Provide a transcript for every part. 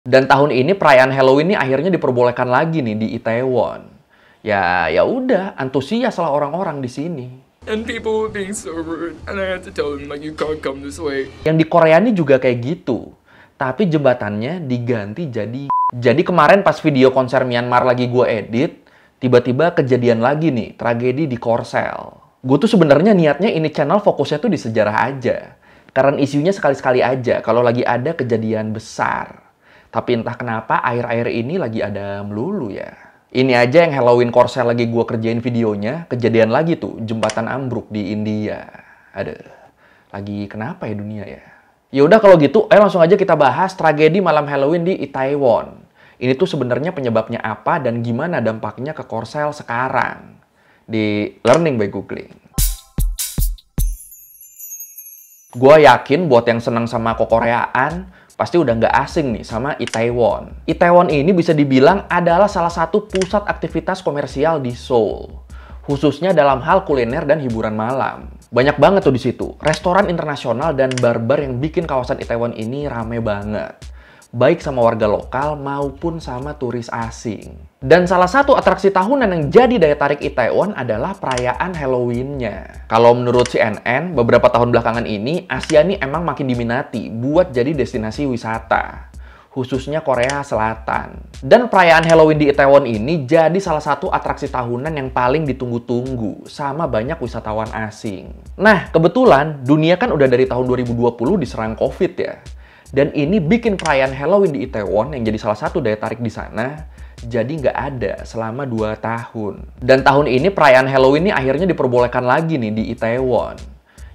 Dan tahun ini perayaan Halloween ini akhirnya diperbolehkan lagi nih di Itaewon. Ya udah, antusias lah orang-orang di sini. And people were being so rude, and I had to tell them like you can't come this way. Yang di Korea ini juga kayak gitu. Tapi jembatannya diganti jadi kemarin pas video konser Myanmar lagi gue edit, tiba-tiba kejadian lagi nih, tragedi di Korsel. Gue tuh sebenarnya niatnya ini channel fokusnya tuh di sejarah aja. Karena isunya sekali-sekali aja kalau lagi ada kejadian besar. Tapi entah kenapa akhir-akhir ini lagi ada melulu ya. Ini aja yang Halloween Korsel lagi gue kerjain videonya, kejadian lagi tuh, jembatan ambruk di India. Aduh, lagi kenapa ya dunia ya? Ya udah kalau gitu, ayo langsung aja kita bahas tragedi malam Halloween di Itaewon. Ini tuh sebenarnya penyebabnya apa dan gimana dampaknya ke Korsel sekarang. Di Learning by Googling. Gue yakin buat yang senang sama kekoreaan, pasti udah nggak asing nih sama Itaewon. Itaewon ini bisa dibilang adalah salah satu pusat aktivitas komersial di Seoul. Khususnya dalam hal kuliner dan hiburan malam. Banyak banget tuh di situ. Restoran internasional dan bar-bar yang bikin kawasan Itaewon ini rame banget. Baik sama warga lokal maupun sama turis asing. Dan salah satu atraksi tahunan yang jadi daya tarik Itaewon adalah perayaan Halloween-nya. Kalau menurut CNN, beberapa tahun belakangan ini, Asia nih emang makin diminati buat jadi destinasi wisata. Khususnya Korea Selatan. Dan perayaan Halloween di Itaewon ini jadi salah satu atraksi tahunan yang paling ditunggu-tunggu sama banyak wisatawan asing. Nah, kebetulan dunia kan udah dari tahun 2020 diserang COVID ya. Dan ini bikin perayaan Halloween di Itaewon yang jadi salah satu daya tarik di sana, jadi nggak ada selama 2 tahun. Dan tahun ini perayaan Halloween ini akhirnya diperbolehkan lagi nih di Itaewon.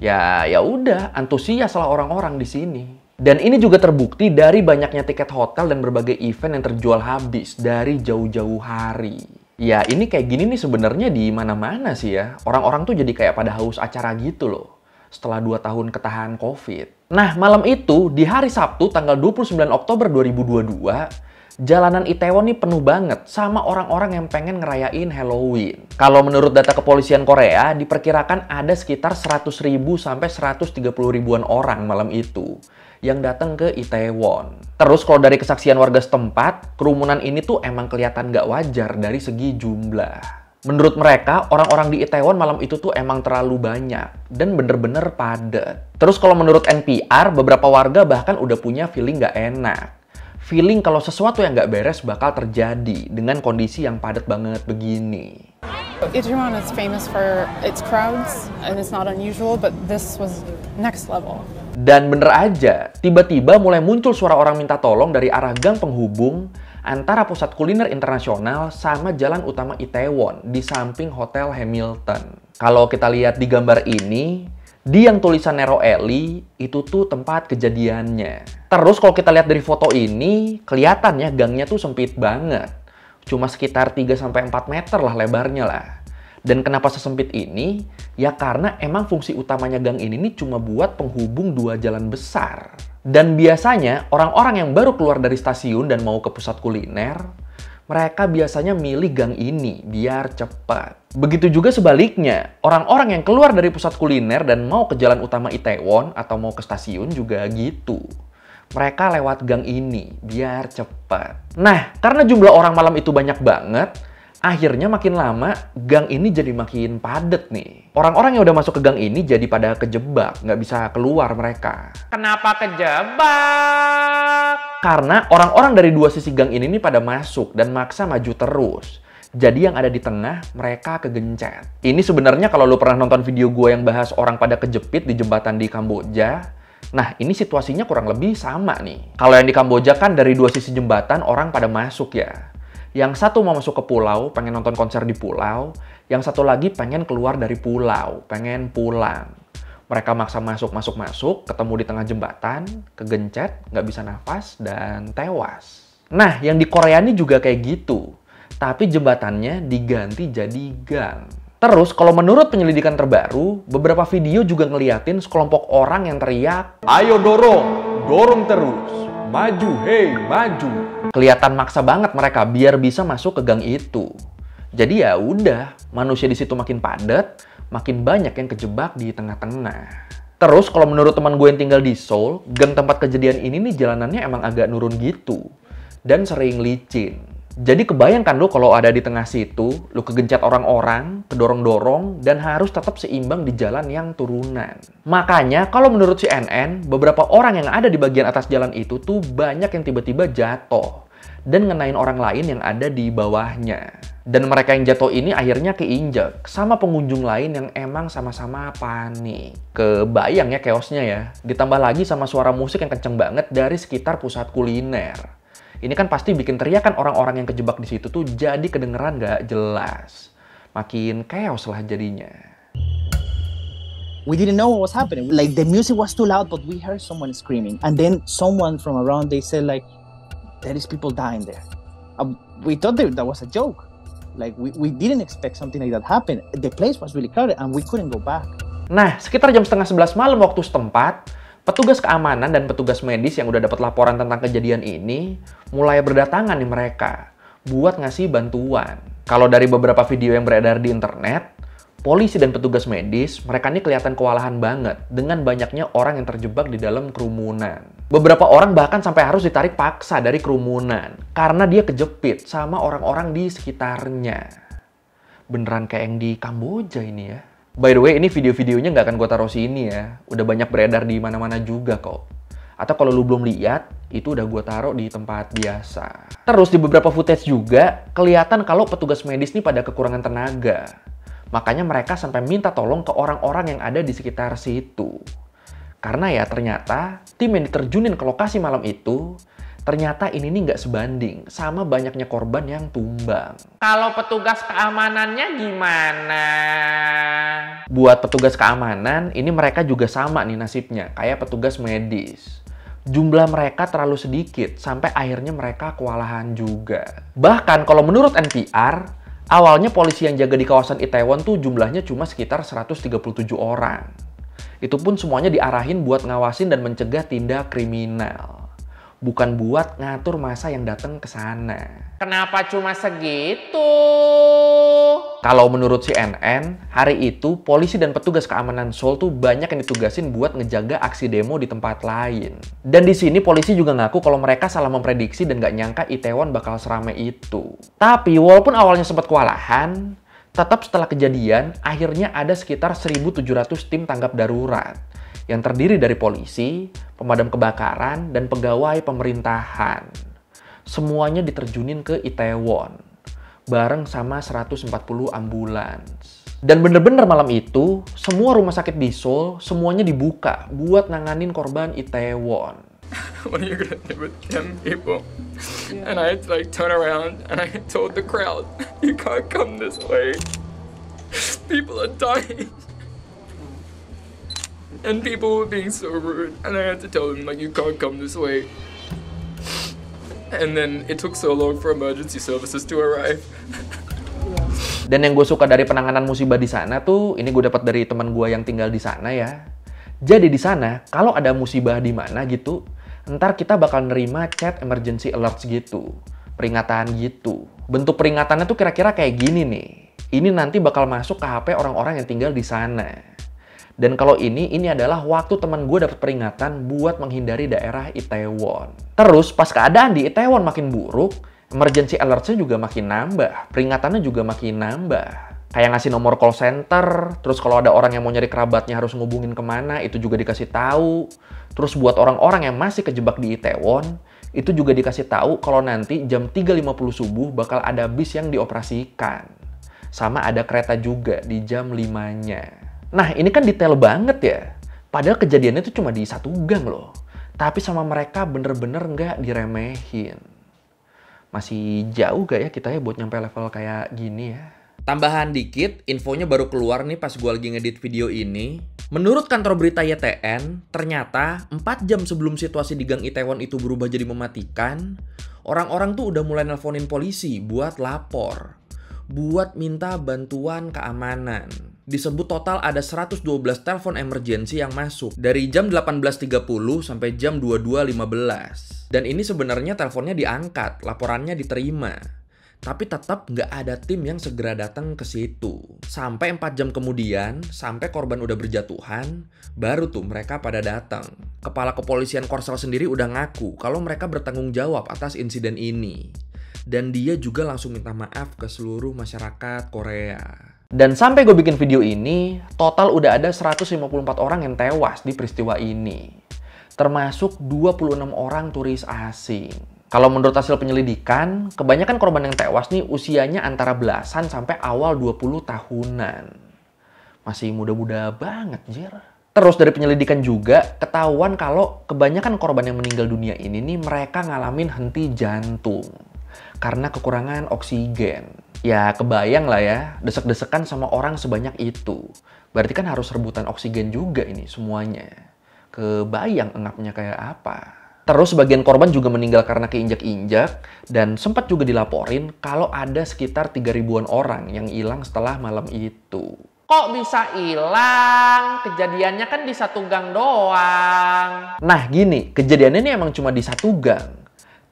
Ya udah, antusias lah orang-orang di sini. Dan ini juga terbukti dari banyaknya tiket hotel dan berbagai event yang terjual habis dari jauh-jauh hari. Ya ini kayak gini nih sebenarnya di mana-mana sih ya. Orang-orang tuh jadi kayak pada haus acara gitu loh. Setelah 2 tahun ketahan COVID. Nah, malam itu, di hari Sabtu, tanggal 29 Oktober 2022, jalanan Itaewon nih penuh banget sama orang-orang yang pengen ngerayain Halloween. Kalau menurut data kepolisian Korea, diperkirakan ada sekitar 100.000 sampai 130.000-an orang malam itu yang datang ke Itaewon. Terus kalau dari kesaksian warga setempat, kerumunan ini tuh emang kelihatan nggak wajar dari segi jumlah. Menurut mereka, orang-orang di Itaewon malam itu tuh emang terlalu banyak dan bener-bener padat. Terus kalau menurut NPR, beberapa warga bahkan udah punya feeling nggak enak. Feeling kalau sesuatu yang nggak beres bakal terjadi dengan kondisi yang padat banget begini. Itaewon is famous for its crowds and it's not unusual, but this was next level. Dan bener aja, tiba-tiba mulai muncul suara orang minta tolong dari arah gang penghubung antara pusat kuliner internasional sama jalan utama Itaewon di samping Hotel Hamilton. Kalau kita lihat di gambar ini, di yang tulisan Narrow Alley, itu tuh tempat kejadiannya. Terus kalau kita lihat dari foto ini, kelihatannya gangnya tuh sempit banget. Cuma sekitar 3-4 meter lah lebarnya lah. Dan kenapa sesempit ini? Ya karena emang fungsi utamanya gang ini nih cuma buat penghubung 2 jalan besar. Dan biasanya orang-orang yang baru keluar dari stasiun dan mau ke pusat kuliner, mereka biasanya milih gang ini biar cepat. Begitu juga sebaliknya, orang-orang yang keluar dari pusat kuliner dan mau ke jalan utama Itaewon atau mau ke stasiun juga gitu. Mereka lewat gang ini biar cepat. Nah, karena jumlah orang malam itu banyak banget, akhirnya makin lama, gang ini jadi makin padat nih. Orang-orang yang udah masuk ke gang ini jadi pada kejebak, nggak bisa keluar mereka. Kenapa kejebak? Karena orang-orang dari 2 sisi gang ini nih pada masuk dan maksa maju terus. Jadi yang ada di tengah, mereka kegencet. Ini sebenarnya kalau lu pernah nonton video gue yang bahas orang pada kejepit di jembatan di Kamboja, nah ini situasinya kurang lebih sama nih. Kalau yang di Kamboja kan dari 2 sisi jembatan orang pada masuk ya. Yang satu mau masuk ke pulau, pengen nonton konser di pulau. Yang satu lagi pengen keluar dari pulau, pengen pulang. Mereka maksa masuk, ketemu di tengah jembatan, kegencet, nggak bisa nafas, dan tewas. Nah, yang di Korea ini juga kayak gitu. Tapi jembatannya diganti jadi gang. Terus, kalau menurut penyelidikan terbaru, beberapa video juga ngeliatin sekelompok orang yang teriak, "Ayo dorong terus. Maju, hei, maju." Kelihatan maksa banget mereka biar bisa masuk ke gang itu. Jadi ya udah, manusia di situ makin padat, makin banyak yang kejebak di tengah-tengah. Terus kalau menurut teman gue yang tinggal di Seoul, gang tempat kejadian ini nih jalanannya emang agak nurun gitu. dan sering licin. Jadi kebayangkan lo kalau ada di tengah situ, lo kegencet orang-orang, kedorong-dorong, dan harus tetap seimbang di jalan yang turunan. Makanya kalau menurut CNN, beberapa orang yang ada di bagian atas jalan itu tuh banyak yang tiba-tiba jatuh dan ngenain orang lain yang ada di bawahnya. Dan mereka yang jatuh ini akhirnya keinjek sama pengunjung lain yang emang sama-sama panik. Kebayang ya chaosnya ya. Ditambah lagi sama suara musik yang kenceng banget dari sekitar pusat kuliner. Ini kan pasti bikin teriakan orang-orang yang kejebak di situ tuh jadi kedengeran nggak jelas. Makin chaos lah jadinya. We didn't know what was happening. Like the music was too loud, but we heard someone screaming. And then someone from around, they said like, there is people dying there. We thought that was a joke. Like we didn't expect something like that happen. The place was really crowded and we couldn't go back. Nah, sekitar jam 10:30 malam waktu setempat, petugas keamanan dan petugas medis yang udah dapat laporan tentang kejadian ini mulai berdatangan nih mereka buat ngasih bantuan. Kalau dari beberapa video yang beredar di internet, polisi dan petugas medis, mereka ini kelihatan kewalahan banget dengan banyaknya orang yang terjebak di dalam kerumunan. Beberapa orang bahkan sampai harus ditarik paksa dari kerumunan karena dia kejepit sama orang-orang di sekitarnya. Beneran kayak yang di Kamboja ini ya. By the way, ini video-videonya nggak akan gue taruh sini ya. Udah banyak beredar di mana-mana juga kok. Atau kalau lu belum lihat, itu udah gue taruh di tempat biasa. Terus di beberapa footage juga, kelihatan kalau petugas medis nih pada kekurangan tenaga. Makanya mereka sampai minta tolong ke orang-orang yang ada di sekitar situ. Karena ya ternyata, tim yang diterjunin ke lokasi malam itu, ternyata ini nih nggak sebanding sama banyaknya korban yang tumbang. Kalau petugas keamanannya gimana? Buat petugas keamanan, ini mereka juga sama nih nasibnya, kayak petugas medis. Jumlah mereka terlalu sedikit, sampai akhirnya mereka kewalahan juga. Bahkan kalau menurut NPR, awalnya polisi yang jaga di kawasan Itaewon tuh jumlahnya cuma sekitar 137 orang. Itu pun semuanya diarahin buat ngawasin dan mencegah tindak kriminal. Bukan buat ngatur massa yang datang ke sana. Kenapa cuma segitu? Kalau menurut CNN, hari itu polisi dan petugas keamanan Seoul tuh banyak yang ditugasin buat ngejaga aksi demo di tempat lain. Dan di sini polisi juga ngaku kalau mereka salah memprediksi dan nggak nyangka Itaewon bakal seramai itu. Tapi walaupun awalnya sempat kewalahan, tetap setelah kejadian, akhirnya ada sekitar 1.700 tim tanggap darurat yang terdiri dari polisi, pemadam kebakaran, dan pegawai pemerintahan. Semuanya diterjunin ke Itaewon, bareng sama 140 ambulans. Dan bener-bener malam itu, semua rumah sakit di Seoul, semuanya dibuka buat nanganin korban Itaewon. What are you gonna do with 10 people? And I had to like turn around and I told the crowd, you can't come this way. People are dying. And people were being so rude, and I had to tell them, like, you can't come this way. And then it took so long for emergency services to arrive. Dan yang gue suka dari penanganan musibah di sana tuh, ini gue dapat dari teman gue yang tinggal di sana ya. Jadi di sana, kalau ada musibah di mana gitu, ntar kita bakal nerima chat emergency alerts gitu, peringatan gitu. Bentuk peringatannya tuh kira-kira kayak gini nih. Ini nanti bakal masuk ke HP orang-orang yang tinggal di sana. Dan kalau ini adalah waktu teman gue dapat peringatan buat menghindari daerah Itaewon. Terus pas keadaan di Itaewon makin buruk, emergency alerts-nya juga makin nambah, peringatannya juga makin nambah. Kayak ngasih nomor call center, terus kalau ada orang yang mau nyari kerabatnya harus ngubungin kemana, itu juga dikasih tahu. Terus buat orang-orang yang masih kejebak di Itaewon, itu juga dikasih tahu kalau nanti jam 3.50 subuh bakal ada bis yang dioperasikan. Sama ada kereta juga di jam 5-nya. Nah, ini kan detail banget ya. Padahal kejadiannya itu cuma di satu gang loh. Tapi sama mereka bener-bener nggak diremehin. Masih jauh gak ya kita ya buat nyampe level kayak gini ya? Tambahan dikit, infonya baru keluar nih pas gue lagi ngedit video ini. Menurut kantor berita YTN, ternyata 4 jam sebelum situasi di Gang Itaewon itu berubah jadi mematikan, orang-orang tuh udah mulai nelponin polisi buat lapor. Buat minta bantuan keamanan. Disebut total ada 112 telepon emergency yang masuk dari jam 18.30 sampai jam 22.15. Dan ini sebenarnya teleponnya diangkat, laporannya diterima. Tapi tetap nggak ada tim yang segera datang ke situ. Sampai 4 jam kemudian, sampai korban udah berjatuhan, baru tuh mereka pada datang. Kepala kepolisian Korsel sendiri udah ngaku kalau mereka bertanggung jawab atas insiden ini. Dan dia juga langsung minta maaf ke seluruh masyarakat Korea. Dan sampai gue bikin video ini, total udah ada 154 orang yang tewas di peristiwa ini. Termasuk 26 orang turis asing. Kalau menurut hasil penyelidikan, kebanyakan korban yang tewas nih usianya antara belasan sampai awal 20 tahunan. Masih muda-muda banget, jir. Terus dari penyelidikan juga, ketahuan kalau kebanyakan korban yang meninggal dunia ini nih mereka ngalamin henti jantung. Karena kekurangan oksigen. Ya kebayang lah ya, desek-desekan sama orang sebanyak itu. Berarti kan harus rebutan oksigen juga ini semuanya. Kebayang engapnya kayak apa. Terus sebagian korban juga meninggal karena keinjak-injak dan sempat juga dilaporin kalau ada sekitar 3.000-an orang yang hilang setelah malam itu. Kok bisa hilang? Kejadiannya kan di satu gang doang. Nah gini, kejadiannya ini emang cuma di satu gang.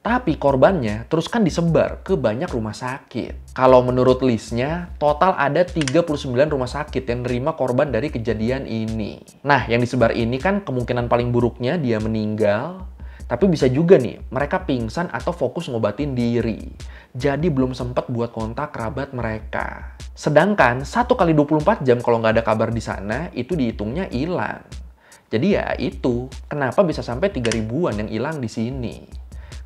Tapi korbannya terus kan disebar ke banyak rumah sakit. Kalau menurut listnya, total ada 39 rumah sakit yang nerima korban dari kejadian ini. Nah, yang disebar ini kan kemungkinan paling buruknya dia meninggal. Tapi bisa juga nih, mereka pingsan atau fokus ngobatin diri. Jadi belum sempat buat kontak kerabat mereka. Sedangkan 1 kali 24 jam kalau nggak ada kabar di sana, itu dihitungnya hilang. Jadi ya itu, kenapa bisa sampai 3.000-an yang hilang di sini.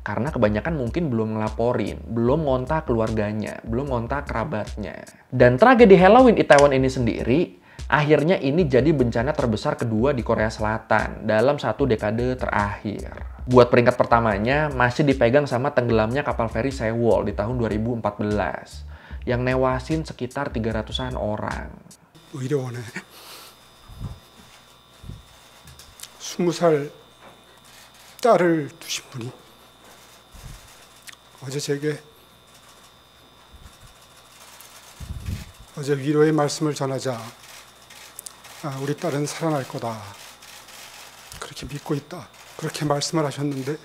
Karena kebanyakan mungkin belum ngelaporin, belum ngontak keluarganya, belum ngontak kerabatnya. Dan tragedi Halloween Itaewon ini sendiri, akhirnya ini jadi bencana terbesar kedua di Korea Selatan dalam 1 dekade terakhir. Buat peringkat pertamanya masih dipegang sama tenggelamnya kapal feri Sewol di tahun 2014 yang newasin sekitar 300-an orang. 의료원에 20살 딸을 두신 분이 어제 제게 어제 위로의 말씀을 전하자 우리 딸은 살아날 거다 그렇게 믿고 있다 그렇게 말씀을 하셨는데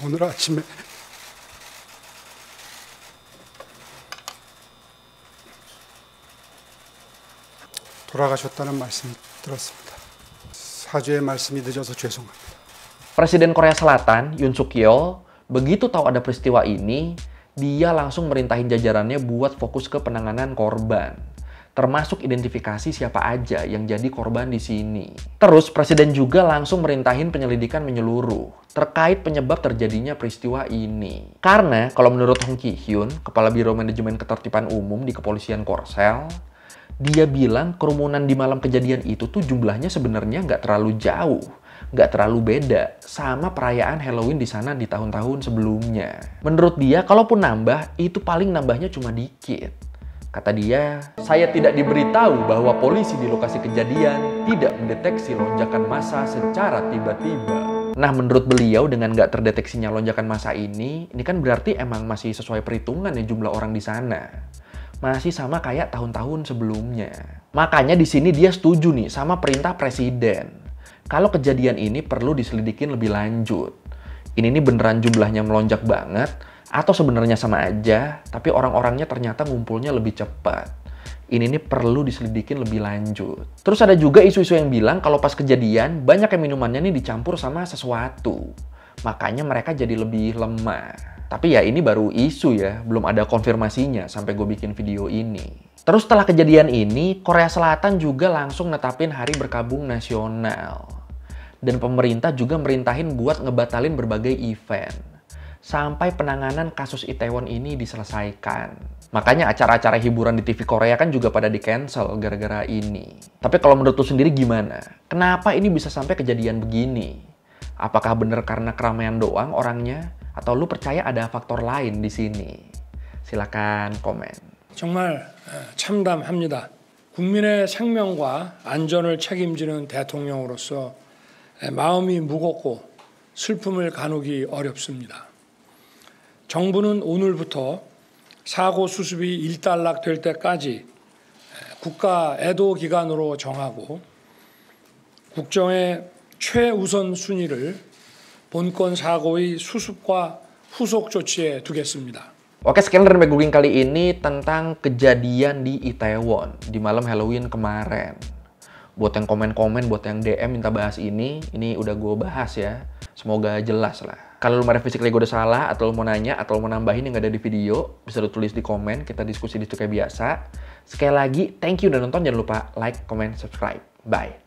오늘 아침에 돌아가셨다는 말씀 들었습니다. 사죄의 말씀이 늦어서 죄송합니다. Presiden Korea Selatan, Yoon Suk Yeol, begitu tahu ada peristiwa ini, dia langsung merintahin jajarannya buat fokus ke penanganan korban. Termasuk identifikasi siapa aja yang jadi korban di sini. Terus Presiden juga langsung merintahin penyelidikan menyeluruh terkait penyebab terjadinya peristiwa ini. Karena kalau menurut Hong Ki-hyun, Kepala Biro Manajemen Ketertiban Umum di Kepolisian Korsel, dia bilang kerumunan di malam kejadian itu tuh jumlahnya sebenarnya nggak terlalu jauh, nggak terlalu beda sama perayaan Halloween di sana di tahun-tahun sebelumnya. Menurut dia, kalaupun nambah, itu paling nambahnya cuma dikit. Kata dia, saya tidak diberitahu bahwa polisi di lokasi kejadian tidak mendeteksi lonjakan massa secara tiba-tiba. Nah, menurut beliau dengan nggak terdeteksinya lonjakan massa ini kan berarti emang masih sesuai perhitungan ya jumlah orang di sana. Masih sama kayak tahun-tahun sebelumnya. Makanya di sini dia setuju nih sama perintah presiden. Kalau kejadian ini perlu diselidikin lebih lanjut. Ini nih beneran jumlahnya melonjak banget, atau sebenarnya sama aja, tapi orang-orangnya ternyata ngumpulnya lebih cepat. Ini nih perlu diselidikin lebih lanjut. Terus ada juga isu-isu yang bilang kalau pas kejadian, banyak yang minumannya nih dicampur sama sesuatu. Makanya mereka jadi lebih lemah. Tapi ya ini baru isu ya, belum ada konfirmasinya sampai gue bikin video ini. Terus setelah kejadian ini, Korea Selatan juga langsung netapin hari berkabung nasional. Dan pemerintah juga merintahin buat ngebatalin berbagai event. Sampai penanganan kasus Itaewon ini diselesaikan. Makanya acara-acara hiburan di TV Korea kan juga pada di-cancel gara-gara ini. Tapi kalau menurut lu sendiri gimana? Kenapa ini bisa sampai kejadian begini? Apakah bener karena keramaian doang orangnya? Atau lu percaya ada faktor lain di sini? Silakan komen. 정말 참담합니다. 국민의 생명과 안전을 책임지는 대통령으로서 마음이 무겁고 슬픔을 가누기 어렵습니다. 정부는 오늘부터 사고 수습이 일단락될 때까지 국가 애도 기간으로 정하고 국정의 최우선 순위를 본건 사고의 수습과 후속 조치에 두겠습니다. Oke, sekian dari Meguging kali ini tentang kejadian di Itaewon di malam Halloween kemarin. Buat yang komen-komen, buat yang DM minta bahas ini udah gue bahas ya. Semoga jelas lah. Kalau lu merasa physically gue udah salah, atau lu mau nanya, atau lu mau nambahin yang gak ada di video, bisa lu tulis di komen, kita diskusi di situ kayak biasa. Sekali lagi, thank you udah nonton, jangan lupa like, comment, subscribe. Bye.